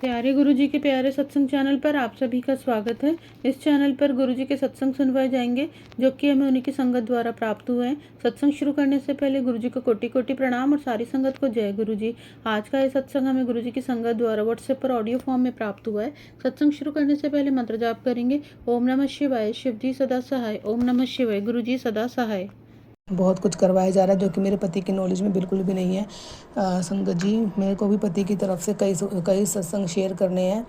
प्यारे गुरुजी के प्यारे सत्संग चैनल पर आप सभी का स्वागत है। इस चैनल पर गुरुजी के सत्संग सुनवाए जाएंगे जो कि हमें उन्हीं की संगत द्वारा प्राप्त हुए हैं। सत्संग शुरू करने से पहले गुरुजी को कोटि कोटि प्रणाम और सारी संगत को जय गुरुजी। आज का ये सत्संग हमें गुरुजी की संगत द्वारा व्हाट्सएप पर ऑडियो फॉर्म में प्राप्त हुआ है। सत्संग शुरू करने से पहले मंत्र जाप करेंगे। ओम नमः शिवाय, शिव जी सदा सहाय। ओम नमः शिवाय, गुरुजी सदा सहाय। बहुत कुछ करवाया जा रहा है जो कि मेरे पति की नॉलेज में बिल्कुल भी नहीं है। संगत जी, मेरे को भी पति की तरफ से कई सत्संग शेयर करने हैं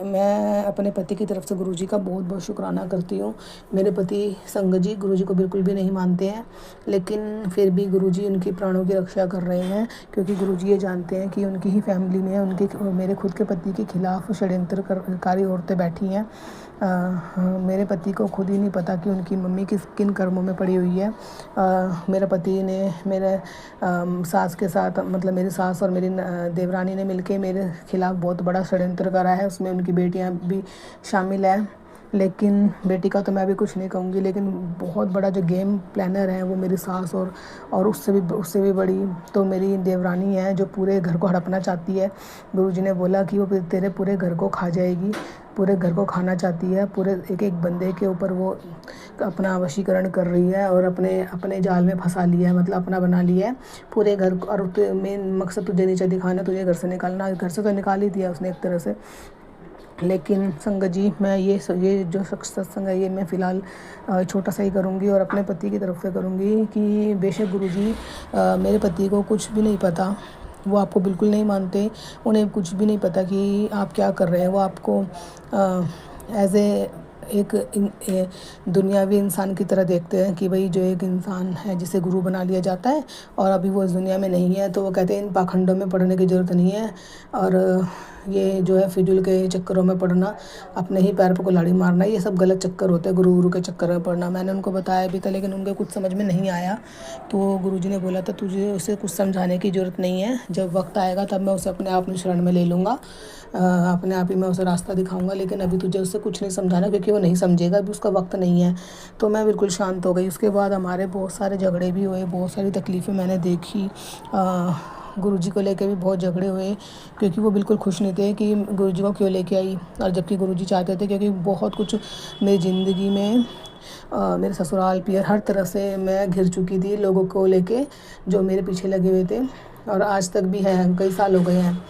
मैं अपने पति की तरफ से गुरुजी का बहुत बहुत शुक्राना करती हूँ। मेरे पति संगत जी गुरुजी को बिल्कुल भी नहीं मानते हैं, लेकिन फिर भी गुरुजी उनकी प्राणों की रक्षा कर रहे हैं, क्योंकि गुरुजी ये जानते हैं कि उनकी ही फैमिली में मेरे खुद के पति के खिलाफ षड्यंत्रकारी औरतें बैठी हैं। मेरे पति को खुद ही नहीं पता कि उनकी मम्मी किन कर्मों में पड़ी हुई है। मेरे पति ने मेरे सास के साथ, मतलब मेरी सास और मेरी देवरानी ने मिलके मेरे खिलाफ बहुत बड़ा षड्यंत्र करा है। उसमें उनकी बेटियां भी शामिल है, लेकिन बेटी का तो मैं अभी कुछ नहीं कहूँगी, लेकिन बहुत बड़ा जो गेम प्लानर है वो मेरी सास और उससे भी बड़ी तो मेरी देवरानी है, जो पूरे घर को हड़पना चाहती है। गुरुजी ने बोला कि वो तेरे पूरे घर को खा जाएगी, पूरे घर को खाना चाहती है। पूरे एक एक बंदे के ऊपर वो अपना वशीकरण कर रही है और अपने जाल में फंसा लिया है, मतलब अपना बना लिया है पूरे घर को। और मेन मकसद तुझे नीचे दिखाना, तुझे घर से निकालना। घर से तो निकाल ही दिया उसने एक तरह से। लेकिन संगत जी, मैं ये जो सत्संग है ये मैं फ़िलहाल छोटा सा ही करूँगी और अपने पति की तरफ से करूँगी कि बेशक गुरुजी मेरे पति को कुछ भी नहीं पता, वो आपको बिल्कुल नहीं मानते, उन्हें कुछ भी नहीं पता कि आप क्या कर रहे हैं। वो आपको एज एक दुनियावी इंसान की तरह देखते हैं कि भाई जो एक इंसान है जिसे गुरु बना लिया जाता है और अभी वो इस दुनिया में नहीं है, तो वो कहते हैं इन पाखंडों में पढ़ने की ज़रूरत नहीं है। और ये जो है फिजूल के चक्करों में पढ़ना, अपने ही पैर पर कुल्हाड़ी मारना, ये सब गलत चक्कर होते हैं, गुरु के चक्कर में पढ़ना। मैंने उनको बताया भी था, लेकिन उनके कुछ समझ में नहीं आया। तो गुरुजी ने बोला था तुझे उसे कुछ समझाने की ज़रूरत नहीं है, जब वक्त आएगा तब मैं उसे अपने आप में शरण में ले लूँगा, अपने आप ही मैं उसे रास्ता दिखाऊंगा। लेकिन अभी तुझे उससे कुछ नहीं समझाना, क्योंकि वो नहीं समझेगा, अभी उसका वक्त नहीं है। तो मैं बिल्कुल शांत हो गई। उसके बाद हमारे बहुत सारे झगड़े भी हुए, बहुत सारी तकलीफ़ें मैंने देखी। गुरुजी को लेके भी बहुत झगड़े हुए, क्योंकि वो बिल्कुल खुश नहीं थे कि गुरुजी को क्यों लेके आई, और जबकि गुरुजी चाहते थे, क्योंकि बहुत कुछ मेरी ज़िंदगी में मेरे ससुराल पियर हर तरह से मैं घिर चुकी थी लोगों को लेके जो मेरे पीछे लगे हुए थे, और आज तक भी हैं। कई साल हो गए हैं,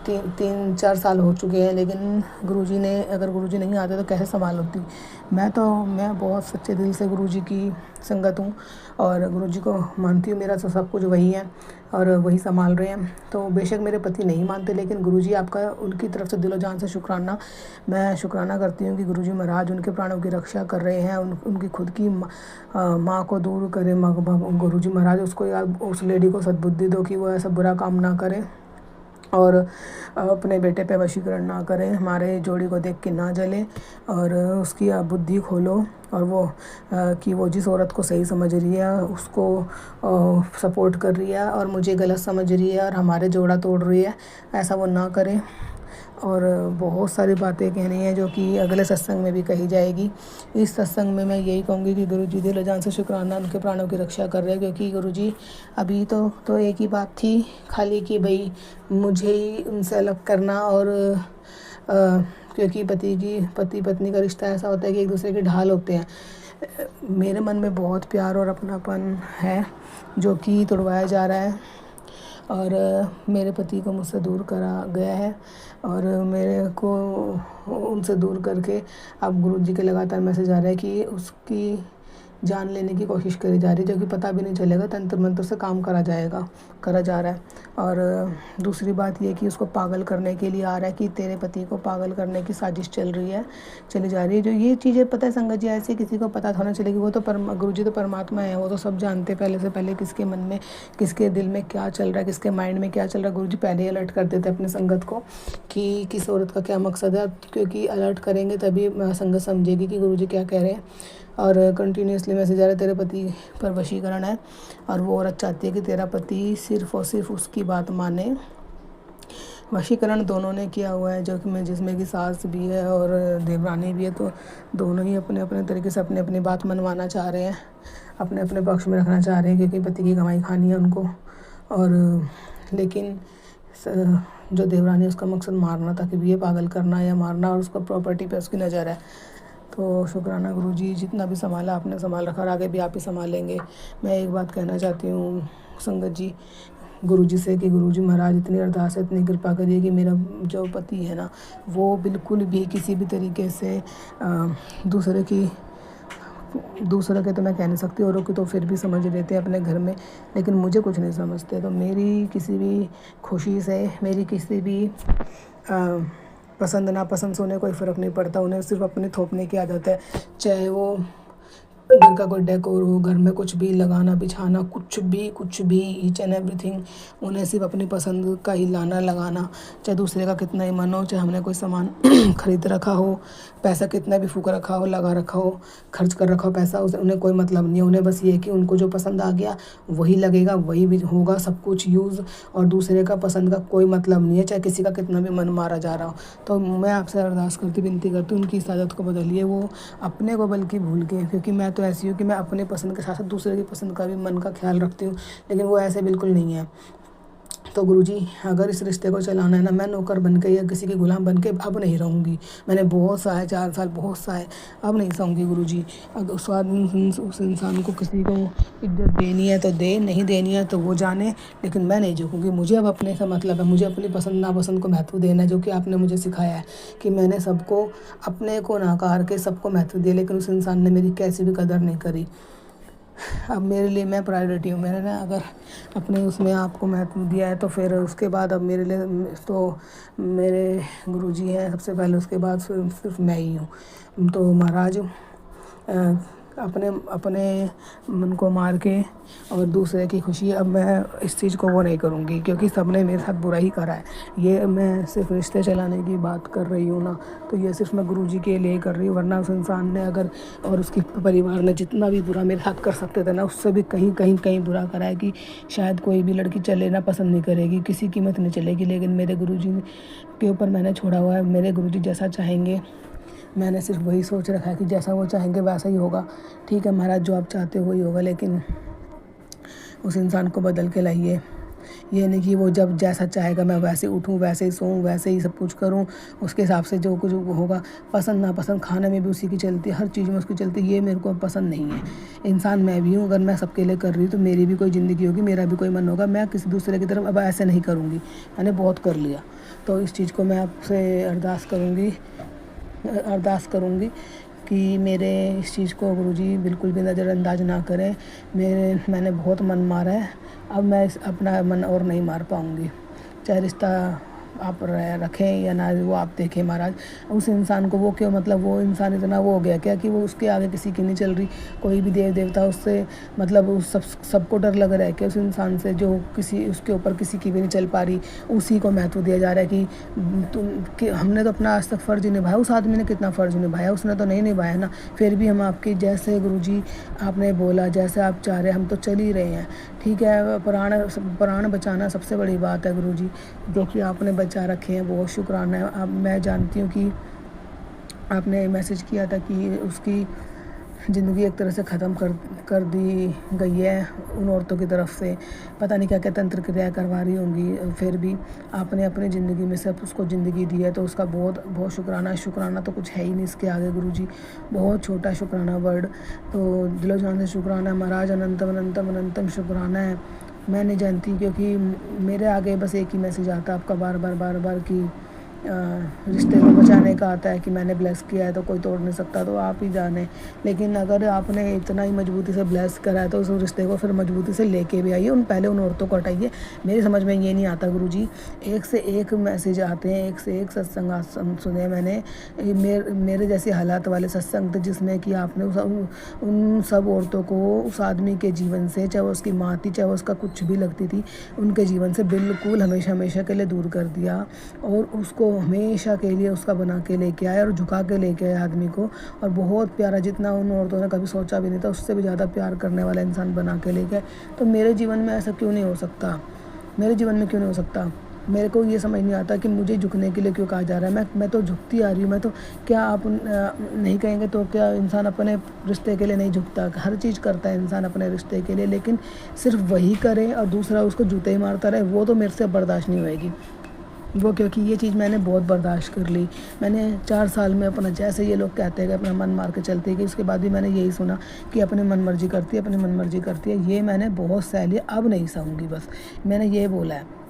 3-4 साल हो चुके हैं। लेकिन अगर गुरुजी नहीं आते तो कैसे संभाल होती। मैं बहुत सच्चे दिल से गुरुजी की संगत हूँ और गुरुजी को मानती हूँ। मेरा तो सब कुछ वही है और वही संभाल रहे हैं। तो बेशक मेरे पति नहीं मानते, लेकिन गुरुजी आपका उनकी तरफ से दिलो जान से शुक्राना। मैं शुक्राना करती हूँ कि गुरुजी महाराज उनके प्राणों की रक्षा कर रहे हैं। उनकी खुद की माँ को दूर करे। गुरुजी महाराज उस लेडी को सद्बुद्धि दो कि वो ऐसा बुरा काम ना करे और अपने बेटे पे वशीकरण ना करें, हमारे जोड़ी को देख के ना जले, और उसकी बुद्धि खोलो। और वो जिस औरत को सही समझ रही है उसको सपोर्ट कर रही है, और मुझे गलत समझ रही है और हमारे जोड़ा तोड़ रही है, ऐसा वो ना करे। और बहुत सारी बातें कहनी है जो कि अगले सत्संग में भी कही जाएगी। इस सत्संग में मैं यही कहूँगी कि गुरुजी दिल जान से शुक्राना, उनके प्राणों की रक्षा कर रहे हैं। क्योंकि गुरुजी अभी तो एक ही बात थी खाली कि भाई मुझे ही उनसे अलग करना, और क्योंकि पति पत्नी का रिश्ता ऐसा होता है कि एक दूसरे के ढाल होते हैं। मेरे मन में बहुत प्यार और अपनापन है जो कि तोड़वाया जा रहा है, और मेरे पति को मुझसे दूर करा गया है, और मेरे को उनसे दूर करके अब गुरुजी के लगातार मैसेज आ रहा है कि उसकी जान लेने की कोशिश करी जा रही है, जो कि पता भी नहीं चलेगा, तंत्र मंत्र से काम करा जा रहा है। और दूसरी बात ये कि उसको पागल करने के लिए आ रहा है, कि तेरे पति को पागल करने की साजिश चली जा रही है। जो ये चीज़ें पता है संगत जी, ऐसे किसी को पता थोड़ा चलेगी। वो तो गुरुजी तो परमात्मा है, वो तो सब जानते पहले से पहले किसके मन में, किसके दिल में क्या चल रहा है, किसके माइंड में क्या चल रहा है। गुरुजी पहले ही अलर्ट कर देते अपने संगत को कि किस औरत का क्या मकसद है, क्योंकि अलर्ट करेंगे तभी संगत समझेगी कि गुरुजी क्या कह रहे हैं। और कंटिन्यूसली मैसेज आ रहा है तेरे पति पर वशीकरण है, और वो औरत चाहती है कि तेरा पति सिर्फ़ और सिर्फ उसकी बात माने। वशीकरण दोनों ने किया हुआ है, जिसमें कि सास भी है और देवरानी भी है। तो दोनों ही अपने अपने तरीके से अपनी अपनी बात मनवाना चाह रहे हैं, अपने अपने पक्ष में रखना चाह रहे हैं, क्योंकि पति की कमाई खानी है उनको। और लेकिन जो देवरानी उसका मकसद मारना था कि ये पागल करना या मारना, और उसका प्रॉपर्टी पे उसकी नज़र है। तो शुक्राना गुरुजी, जितना भी संभाला आपने संभाल रखा और आगे भी आप ही संभालेंगे। मैं एक बात कहना चाहती हूँ संगत जी गुरुजी से कि गुरुजी महाराज इतनी अरदास है, इतनी कृपा करिए कि मेरा जो पति है ना वो बिल्कुल भी किसी भी तरीके से दूसरे के तो मैं कह नहीं सकती, औरों की तो फिर भी समझ लेते हैं अपने घर में, लेकिन मुझे कुछ नहीं समझते। तो मेरी किसी भी खुशी से, मेरी किसी भी पसंद नापसंद से उन्हें कोई फ़र्क नहीं पड़ता। उन्हें सिर्फ अपने थोपने की आदत है, चाहे वो घर का कोई डेकोर हो, घर में कुछ भी लगाना बिछाना, कुछ भी ईच एंड एवरीथिंग उन्हें सिर्फ अपनी पसंद का ही लाना लगाना, चाहे दूसरे का कितना ही मन हो, चाहे हमने कोई सामान खरीद रखा हो, पैसा कितना भी फूक रखा हो, लगा रखा हो, खर्च कर रखा हो पैसा, उसे उन्हें कोई मतलब नहीं है। उन्हें बस ये है कि उनको जो पसंद आ गया वही लगेगा, वही भी होगा सब कुछ यूज़, और दूसरे का पसंद का कोई मतलब नहीं है, चाहे किसी का कितना भी मन मारा जा रहा हो। तो मैं आपसे अरदास करती विनती करती हूँ उनकी इस आदत को बदलिए, वो अपने को बल्कि भूल के, क्योंकि मैं तो ऐसी हूँ कि मैं अपने पसंद के साथ साथ दूसरे की पसंद का भी मन का ख्याल रखती हूँ, लेकिन वो ऐसे बिल्कुल नहीं है। तो गुरुजी अगर इस रिश्ते को चलाना है ना, मैं नौकर बन के या किसी की गुलाम बन के अब नहीं रहूँगी। मैंने बहुत सहा 4 साल बहुत सहा, अब नहीं सहूँगी गुरुजी। अगर उस इंसान को किसी को इज्जत देनी है तो दे, नहीं देनी है तो वो जाने, लेकिन मैं नहीं झुकूँगी। मुझे अब अपने से मतलब है, मुझे अपनी पसंद नापसंद को महत्व देना है, जो कि आपने मुझे सिखाया है कि मैंने सबको अपने को नकार के सबको महत्व दिया, लेकिन उस इंसान ने मेरी कैसी भी कदर नहीं करी। अब मेरे लिए मैं प्रायोरिटी हूँ। मैंने ना अगर अपने उसमें आपको महत्व दिया है तो फिर उसके बाद अब मेरे लिए तो मेरे गुरुजी हैं सबसे पहले, उसके बाद सिर्फ मैं ही हूँ। तो महाराज अपने मन को मार के और दूसरे की खुशी, अब मैं इस चीज़ को वो नहीं करूँगी, क्योंकि सबने मेरे साथ बुरा ही करा है। ये मैं सिर्फ रिश्ते चलाने की बात कर रही हूँ ना, तो ये सिर्फ मैं गुरुजी के लिए कर रही हूँ, वरना उस इंसान ने अगर और उसके परिवार ने जितना भी बुरा मेरे साथ कर सकते थे ना, उससे भी कहीं बुरा करा है कि शायद कोई भी लड़की चले ना पसंद नहीं करेगी, किसी कीमत नहीं चलेगी, लेकिन मेरे गुरुजी के ऊपर मैंने छोड़ा हुआ है। मेरे गुरुजी जैसा चाहेंगे, मैंने सिर्फ वही सोच रखा है कि जैसा वो चाहेंगे वैसा ही होगा। ठीक है महाराज, जो आप चाहते हो वही होगा, लेकिन उस इंसान को बदल के लाइए। ये नहीं कि वो जब जैसा चाहेगा मैं वैसे उठूँ, वैसे ही सोऊं, वैसे ही सब कुछ करूं, उसके हिसाब से जो कुछ होगा। पसंद नापसंद खाने में भी उसी की चलती है, हर चीज़ में उसकी चलती है, ये मेरे को पसंद नहीं है। इंसान मैं भी हूँ, अगर मैं सबके लिए कर रही हूँ तो मेरी भी कोई ज़िंदगी होगी, मेरा भी कोई मन होगा। मैं किसी दूसरे की तरफ अब ऐसे नहीं करूँगी, मैंने बहुत कर लिया। तो इस चीज़ को मैं आपसे अरदास करूँगी कि मेरे इस चीज़ को गुरुजी बिल्कुल भी नज़रअंदाज ना करें। मैंने बहुत मन मारा है, अब मैं अपना मन और नहीं मार पाऊँगी। चाहे रिश्ता आप रखें या ना, वो आप देखें महाराज। उस इंसान को वो क्यों, मतलब वो इंसान इतना वो हो गया क्या कि वो उसके आगे किसी की नहीं चल रही, कोई भी देव देवता उससे मतलब उस सबको डर लग रहा है कि उस इंसान से जो उसके ऊपर किसी की भी नहीं चल पा रही, उसी को महत्व दिया जा रहा है कि हमने तो अपना आज तक फ़र्ज़ निभाया। उस आदमी ने कितना फ़र्ज़ निभाया, उसने तो नहीं निभाया ना। फिर भी हम आपकी जैसे गुरुजी आपने बोला, जैसे आप चाह रहे हम तो चल ही रहे हैं। ठीक है, प्राण बचाना सबसे बड़ी बात है गुरुजी, जो कि आपने बचा रखे हैं, बहुत शुक्राना है। अब मैं जानती हूँ कि आपने मैसेज किया था कि उसकी ज़िंदगी एक तरह से ख़त्म कर दी गई है उन औरतों की तरफ से, पता नहीं क्या क्या तंत्र क्रियाएँ करवा रही होंगी, फिर भी आपने अपनी ज़िंदगी में से उसको ज़िंदगी दी है, तो उसका बहुत बहुत शुक्राना। शुक्राना तो कुछ है ही नहीं इसके आगे गुरुजी, बहुत छोटा शुक्राना वर्ड। तो दिलो जान से शुक्राना महाराज, अनंतम अनंतम अनंतम शुक्राना है। मैं नहीं जानती, क्योंकि मेरे आगे बस एक ही मैसेज आता है आपका बार बार कि रिश्ते को बचाने का आता है कि मैंने ब्लेस किया है तो कोई तोड़ नहीं सकता, तो आप ही जाने। लेकिन अगर आपने इतना ही मजबूती से ब्लेस करा है तो उस रिश्ते को फिर मजबूती से लेके भी आइए, पहले उन औरतों को हटाइए। मेरी समझ में ये नहीं आता गुरुजी, एक से एक मैसेज आते हैं, एक से एक सत्संग सुने मैंने, मेरे जैसे हालात वाले सत्संग थे जिसमें कि आपने उन सब औरतों को उस आदमी के जीवन से, चाहे वो उसकी माँ थी, चाहे वो उसका कुछ भी लगती थी, उनके जीवन से बिल्कुल हमेशा के लिए दूर कर दिया, और उसको हमेशा के लिए उसका बना के लेके आया और झुका के लेके आया आदमी को। और बहुत प्यारा, जितना उन औरतों ने कभी सोचा भी नहीं था, उससे भी ज़्यादा प्यार करने वाला इंसान बना के लेके आए। तो मेरे जीवन में ऐसा क्यों नहीं हो सकता, मेरे जीवन में क्यों नहीं हो सकता। मेरे को ये समझ नहीं आता कि मुझे झुकने के लिए क्यों कहा जा रहा है। मैं तो झुकती आ रही हूँ। मैं तो क्या आप नहीं कहेंगे तो क्या इंसान अपने रिश्ते के लिए नहीं झुकता? हर चीज़ करता है इंसान अपने रिश्ते के लिए, लेकिन सिर्फ वही करे और दूसरा उसको जूते ही मारता रहे, वो तो मेरे से बर्दाश्त नहीं होएगी वो, क्योंकि ये चीज़ मैंने बहुत बर्दाश्त कर ली। मैंने 4 साल में अपना, जैसे ये लोग कहते हैं कि अपना मन मार के चलती है, कि उसके बाद भी मैंने यही सुना कि अपनी मन मर्जी करती है, अपनी मन मर्जी करती है। ये मैंने बहुत सह लिया, अब नहीं सहूँगी बस, मैंने ये बोला है।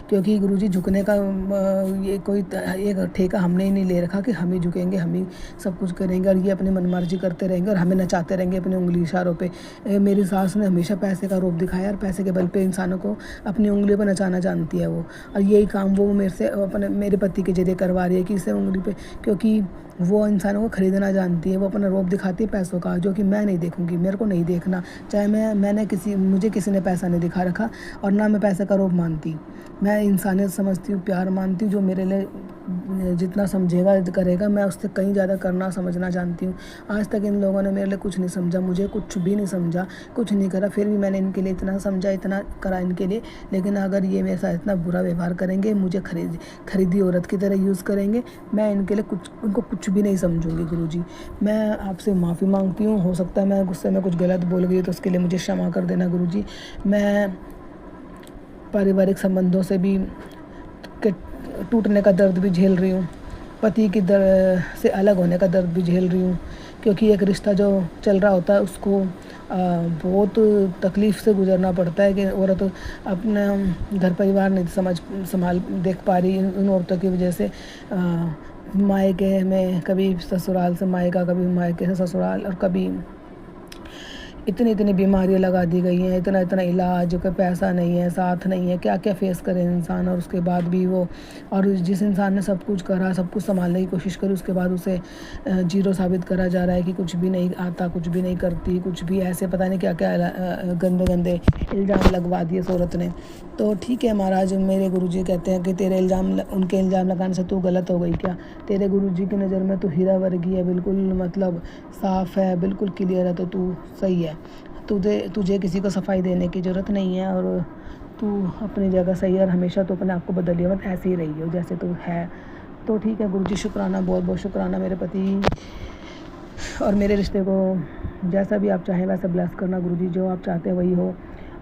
क्योंकि गुरुजी झुकने का ये कोई एक ठेका हमने ही नहीं ले रखा कि हम ही झुकेंगे, हम ही सब कुछ करेंगे और ये अपनी मनमर्जी करते रहेंगे और हमें नचाते रहेंगे अपनी उंगली इशारों पे। मेरी सास ने हमेशा पैसे का रूप दिखाया और पैसे के बल पे इंसानों को अपनी उंगली पर नचाना जानती है वो, और यही काम वो मेरे से अपने मेरे पति के जरिए करवा रही है कि इसे उंगली पे, क्योंकि वो इंसानों को ख़रीदना जानती है। वो अपना रूप दिखाती है पैसों का, जो कि मैं नहीं देखूंगी, मेरे को नहीं देखना। चाहे मुझे किसी ने पैसा नहीं दिखा रखा और ना मैं पैसे का रूप मानती। मैं इंसानियत समझती हूँ, प्यार मानती हूँ। जो मेरे लिए जितना समझेगा करेगा, मैं उससे कहीं ज़्यादा करना समझना जानती हूँ। आज तक इन लोगों ने मेरे लिए कुछ नहीं समझा, मुझे कुछ भी नहीं समझा, कुछ नहीं करा, फिर भी मैंने इनके लिए इतना समझा, इतना करा इनके लिए। लेकिन अगर ये मेरे साथ इतना बुरा व्यवहार करेंगे, मुझे खरीदी औरत की तरह यूज़ करेंगे, मैं इनके लिए उनको कुछ भी नहीं समझूंगी। गुरुजी, मैं आपसे माफ़ी मांगती हूँ। हो सकता है मैं गुस्से में कुछ गलत बोल गई तो उसके लिए मुझे क्षमा कर देना गुरुजी। मैं पारिवारिक संबंधों से भी टूटने का दर्द भी झेल रही हूँ, पति की से अलग होने का दर्द भी झेल रही हूँ, क्योंकि एक रिश्ता जो चल रहा होता है उसको बहुत तकलीफ़ से गुजरना पड़ता है कि औरत अपना घर परिवार नहीं संभाल देख पा रही उन औरतों की वजह से। मायके में कभी ससुराल से मायका, कभी मायके से ससुराल, और कभी इतनी बीमारियां लगा दी गई हैं, इतना इलाज, कोई पैसा नहीं है, साथ नहीं है, क्या क्या फेस करे इंसान। और उसके बाद भी वो, और जिस इंसान ने सब कुछ करा, सब कुछ संभालने की कोशिश करी, उसके बाद उसे जीरो साबित करा जा रहा है कि कुछ भी नहीं आता, कुछ भी नहीं करती, कुछ भी ऐसे पता नहीं क्या क्या गंदे इल्ज़ाम लगवा दिए इस औरत ने। तो ठीक है महाराज, मेरे गुरुजी कहते हैं कि तेरे उनके इल्ज़ाम लगाने से तू गलत हो गई क्या? तेरे गुरुजी की नज़र में तो हीरा वर्गी है, बिल्कुल मतलब साफ़ है, बिल्कुल क्लियर है, तो तू सही है। तुझे किसी को सफाई देने की ज़रूरत नहीं है, और तू अपनी जगह सही है, और हमेशा तो अपने आप को बदलिए मत, ऐसे ही रही हो जैसे तू है। तो ठीक है गुरुजी, शुक्राना, बहुत बहुत शुक्राना। मेरे पति और मेरे रिश्ते को जैसा भी आप चाहें वैसा ब्लेस करना गुरुजी, जो आप चाहते हैं वही हो।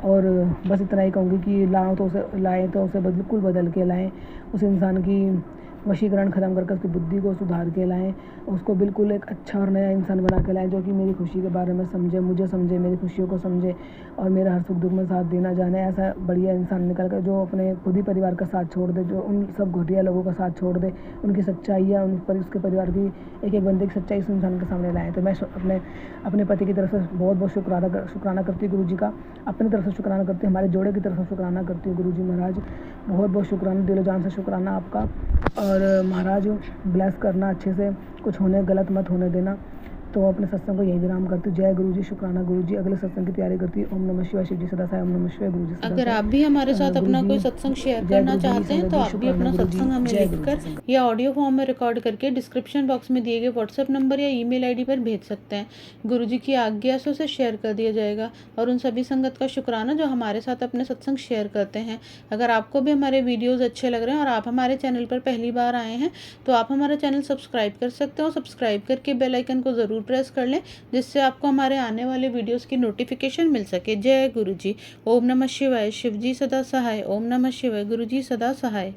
और बस इतना ही कहूँगी कि लाएँ तो उसे बिल्कुल बदल के लाएँ, उस इंसान की वशीकरण ख़त्म करके उसकी बुद्धि को सुधार के लाएँ, उसको बिल्कुल एक अच्छा और नया इंसान बना के लाएँ, जो कि मेरी खुशी के बारे में समझे, मुझे समझे, मेरी खुशियों को समझे और मेरा हर सुख दुख में साथ देना जाने। ऐसा बढ़िया इंसान निकल कर जो अपने खुद ही परिवार का साथ छोड़ दे, जो उन सब घटिया लोगों का साथ छोड़ दे, उनकी सच्चाइयाँ, उसके परिवार की एक बंदे की सच्चाई उस इंसान के सामने लाएँ। तो मैं अपने पति की तरफ से बहुत बहुत शुक्राना करती हूँ गुरुजी का, अपनी तरफ से शुक्राना करती हूँ, हमारे जोड़े की तरफ से शुक्राना करती हूँ गुरुजी महाराज। बहुत बहुत शुक्राना, दिलो जान से शुक्राना आपका। और महाराज ब्लेस करना अच्छे से, कुछ गलत मत होने देना। तो अपने सत्संग को यही विराम करती हूँ। जय गुरुजी, शुक्राना गुरुजी। अगले सत्संग की तैयारी करती हूँ। ओम नमः शिवाय, शिव जी सदा साई। ओम नमः शिवाय, गुरुजी सदा अगर साई। आप भी हमारे साथ अपना कोई गुरुजी, सत्संग शेयर जय करना गुरुजी, चाहते हैं संगत तो जी, आप भी शुक्राना अपना गुरुजी, सत्संग हमें जय गुरुजी लिखकर संगत। या ऑडियो फॉर्म में रिकॉर्ड करके डिस्क्रिप्शन बॉक्स में दिए गए व्हाट्सएप नंबर या ईमेल आईडी पर भेज सकते हैं। गुरुजी की आज्ञा से उसे शेयर कर दिया जाएगा। और उन सभी संगत का शुक्राना जो हमारे साथ अपने सत्संग शेयर करते हैं। अगर आपको भी हमारे वीडियोज़ अच्छे लग रहे हैं और आप हमारे चैनल पर पहली बार आए हैं तो आप हमारा चैनल सब्सक्राइब कर सकते हो। सब्सक्राइब करके बेल आइकन को ज़रूर प्रेस कर लें, जिससे आपको हमारे आने वाले वीडियोस की नोटिफिकेशन मिल सके। जय गुरुजी। ओम नमः शिवाय, शिव जी सदा सहाय। ओम नमः शिवाय, गुरुजी सदा सहाय।